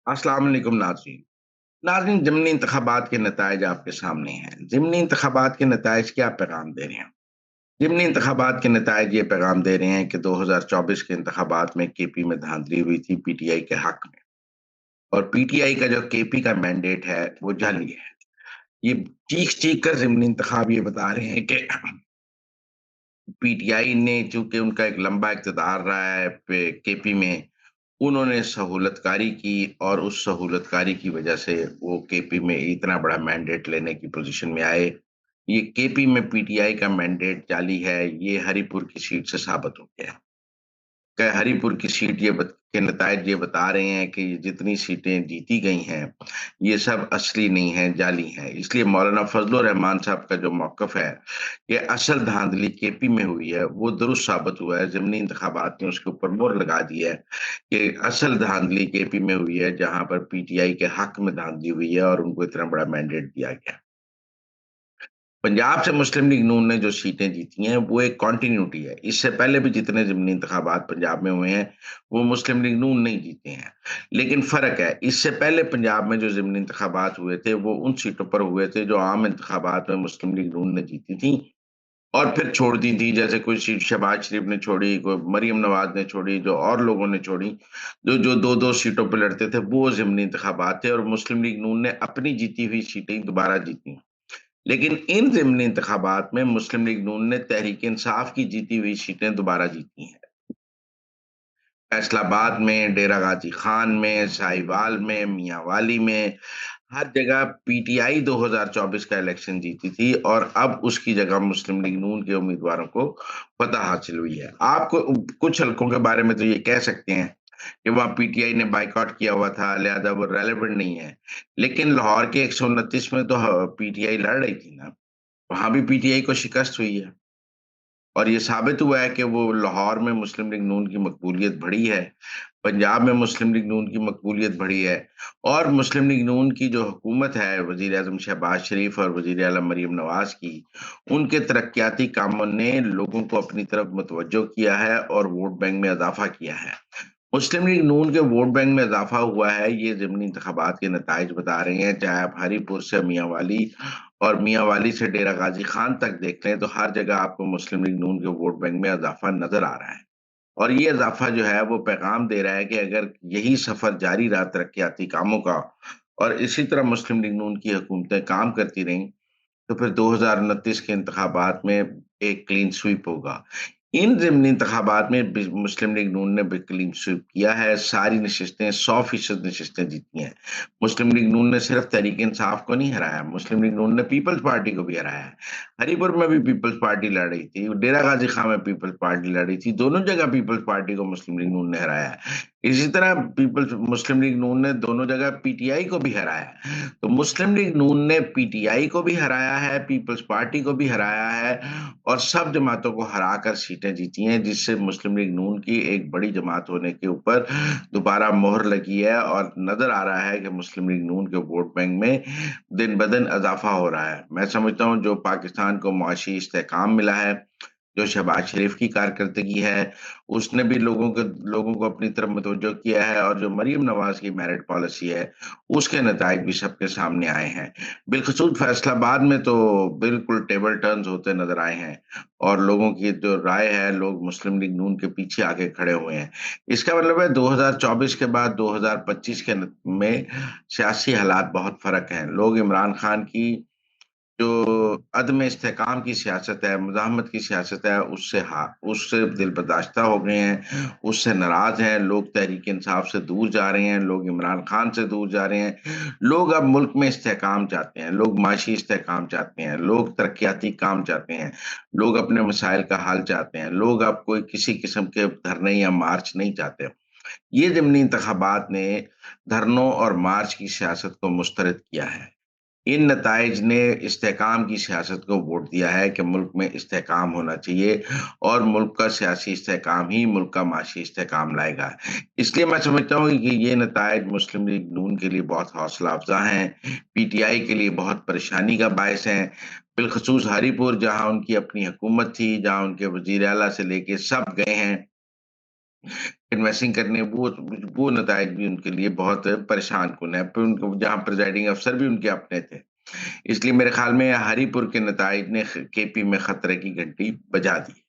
अस्सलाम वालेकुम नाज़रीन। नाज़रीन, ज़िमनी इंतख़ाबात के नताइज आपके सामने हैं। ज़िमनी इंतख़ाबात के नताइज क्या पैगाम दे रहे हैं? ज़िमनी इंतख़ाबात के नताइज ये पैगाम दे रहे हैं कि 2024 के इंतख़ाबात में केपी में धांधली हुई थी पीटीआई के हक़ में, और पीटीआई का जो केपी का मैंडेट है, वो जाली है। ये चीख-चीख कर ज़िमनी इंतख़ाब ये बता रहे हैं कि पीटीआई ने, चूँकि उनका एक लंबा इक़्तिदार रहा है पे केपी में, उन्होंने सहूलतकारी की, और उस सहूलतकारी की वजह से वो केपी में इतना बड़ा मैंडेट लेने की पोजीशन में आए। ये केपी में पीटीआई का मैंडेट जाली है, ये हरिपुर की सीट से साबित हो गया है। हरिपुर की सीट के नतायज ये बता रहे हैं कि ये जितनी सीटें जीती गई हैं, ये सब असली नहीं हैं, जाली हैं। इसलिए मौलाना फजलुर रहमान साहब का जो मौक़िफ़ है कि असल धांधली केपी में हुई है, वो दुरुस्त साबित हुआ है। ज़िमनी इंतख़ाबात ने उसके ऊपर मोहर लगा दी है कि असल धांधली केपी में हुई है, जहाँ पर पीटीआई के हक़ में धांधली हुई है और उनको इतना बड़ा मैंडेट दिया गया। पंजाब से मुस्लिम लीग नून ने जो सीटें जीती हैं, वो एक कॉन्टिन्यूटी है। इससे पहले भी जितने ज़िमनी इंतख़ाबात पंजाब में हुए हैं, वो मुस्लिम लीग नून ने ही जीते हैं। लेकिन फ़र्क है, इससे पहले पंजाब में जो ज़िमनी इंतख़ाबात हुए थे, वो उन सीटों पर हुए थे जो आम इंतख़ाबात में मुस्लिम लीग नून ने जीती थी और फिर छोड़ दी थी। जैसे कोई सीट शहबाज शरीफ ने छोड़ी, कोई मरियम नवाज़ ने छोड़ी, जो और लोगों ने छोड़ी। जो जो 2-2 सीटों पे लड़ते थे, वो ज़िमनी इंतख़ाबात थे, और मुस्लिम लीग नून ने अपनी जीती हुई सीटें दोबारा जीती। लेकिन इन ज़िमनी इंतख़ाबात में मुस्लिम लीग नून ने तहरीक-ए-इंसाफ की जीती हुई सीटें दोबारा जीती हैं। फैसलाबाद में, डेरा गाज़ी खान में, साहिवाल में, मियांवाली में, हर जगह पीटीआई 2024 का इलेक्शन जीती थी, और अब उसकी जगह मुस्लिम लीग नून के उम्मीदवारों को फ़तह हासिल हुई है। आपको कुछ हलकों के बारे में तो ये कह सकते हैं कि वहाँ पीटीआई ने बायकॉट किया हुआ था, लिहाज़ा वो रेलेवेंट नहीं है। लेकिन लाहौर के 129 में तो पीटीआई लड़ रही थी ना। वहाँ भी पीटीआई को शिकस्त हुई है, और ये साबित हुआ है कि वो लाहौर में मुस्लिम लीग नून की मकबूलियत बढ़ी है, पंजाब में मुस्लिम लीग नून की मकबूलियत बढ़ी है, और मुस्लिम लीग नून की जो हुकूमत है, वज़ीर-ए-आज़म शहबाज शरीफ और वज़ीर-ए-आला मरियम नवाज़ की, उनके तरक्याती कामों ने लोगों को अपनी तरफ मुतवज्जो किया है और वोट बैंक में इज़ाफ़ा किया है। मुस्लिम लीग नून के वोट बैंक में इज़ाफ़ा हुआ है, ये ज़िमनी इंतख़ाबात के नताइज बता रहे हैं। चाहे आप हरीपुर से मियांवाली और मियांवाली से डेरा गाज़ी खान तक देख लें, तो हर जगह आपको मुस्लिम लीग नून के वोट बैंक में इज़ाफ़ा नज़र आ रहा है। और ये इज़ाफ़ा जो है, वो पैगाम दे रहा है कि अगर यही सफ़र जारी रहा तरक्याती कामों का, और इसी तरह मुस्लिम लीग नून की हुकूमतें काम करती रहीं, तो फिर 2029 के इंतखाबात में एक क्लीन स्वीप होगा। इन ज़िमनी इंतखाबात में मुस्लिम लीग नून ने भी क्लीन स्वीप किया है। सारी नशिस्तें 100% नशिस्तें जीती हैं। मुस्लिम लीग नून ने सिर्फ तहरीक इंसाफ को नहीं हराया, मुस्लिम लीग नून ने पीपल्स पार्टी को भी हराया है। हरिपुर में भी पीपल्स पार्टी लड़ रही थी, डेरा गाजी खां में पीपल्स पार्टी लड़ रही थी। दोनों जगह पीपल्स पार्टी को मुस्लिम लीग नून ने हराया है। इसी तरह पीपल्स मुस्लिम लीग नून ने दोनों जगह पीटीआई को भी हराया है। तो मुस्लिम लीग नून ने पीटीआई को भी हराया है, पीपल्स पार्टी को भी हराया है, और सब जमातों को हराकर सीटें जीती हैं, जिससे मुस्लिम लीग नून की एक बड़ी जमात होने के ऊपर दोबारा मोहर लगी है, और नज़र आ रहा है कि मुस्लिम लीग नून के वोट बैंक में दिन-ब-दिन इज़ाफ़ा हो रहा है। मैं समझता हूँ जो पाकिस्तान को मुआशी इस्तेहकाम मिला है, जो शहबाज शरीफ की कारकर्दगी है, उसने भी लोगों को अपनी तरफ मुतवज्जो किया है, और जो मरियम नवाज़ की मेरिट पॉलिसी है, उसके नताइज भी सबके सामने आए हैं। बिलख़ुसूस फैसलाबाद में तो बिल्कुल टेबल टर्न्स होते नज़र आए हैं, और लोगों की जो राय है, लोग मुस्लिम लीग नून के पीछे आके खड़े हुए हैं। इसका मतलब है 2024 के बाद 2025 में सियासी हालात बहुत फ़र्क हैं। लोग इमरान खान की जो अदम इस्तेहकाम की सियासत है, मुज़ाहमत की सियासत है, उससे दिलबर्दाश्ता हो गए हैं, उससे नाराज़ हैं। लोग तहरीक-ए-इंसाफ से दूर जा रहे हैं, लोग इमरान खान से दूर जा रहे हैं। लोग अब मुल्क में इस्तेहकाम चाहते हैं, लोग माशी इस्तेहकाम चाहते हैं, लोग तरक्याती काम चाहते हैं, लोग अपने मसाइल का हल चाहते हैं, लोग अब कोई किसी किस्म के धरने या मार्च नहीं चाहते। ये ज़िमनी इंतखाबात ने धरनों और मार्च की सियासत को मुस्तरद किया है। इन नताइज ने इस्तेहकाम की सियासत को वोट दिया है कि मुल्क में इस्तेहकाम होना चाहिए, और मुल्क का सियासी इस्तेहकाम ही मुल्क का माशी इस्तेहकाम लाएगा। इसलिए मैं समझता हूँ कि ये नताइज मुस्लिम लीग नून के लिए बहुत हौसला अफ़ज़ा हैं, पीटीआई के लिए बहुत परेशानी का बायस हैं। बिलख़ुसूस हरीपुर, जहाँ उनकी अपनी हुकूमत थी, जहाँ उनके वज़ीर आला से लेके सब गए हैं। انویسٹنگ کرنے، وہ نتائج بھی ان کے لیے بہت پریشان کن ہے، پھر ان کو جہاں پریزائڈنگ افسر بھی ان کے اپنے تھے۔ اس لیے میرے خیال میں ہری پور کے نتائج نے کے پی میں خطرے کی گھنٹی بجا دی۔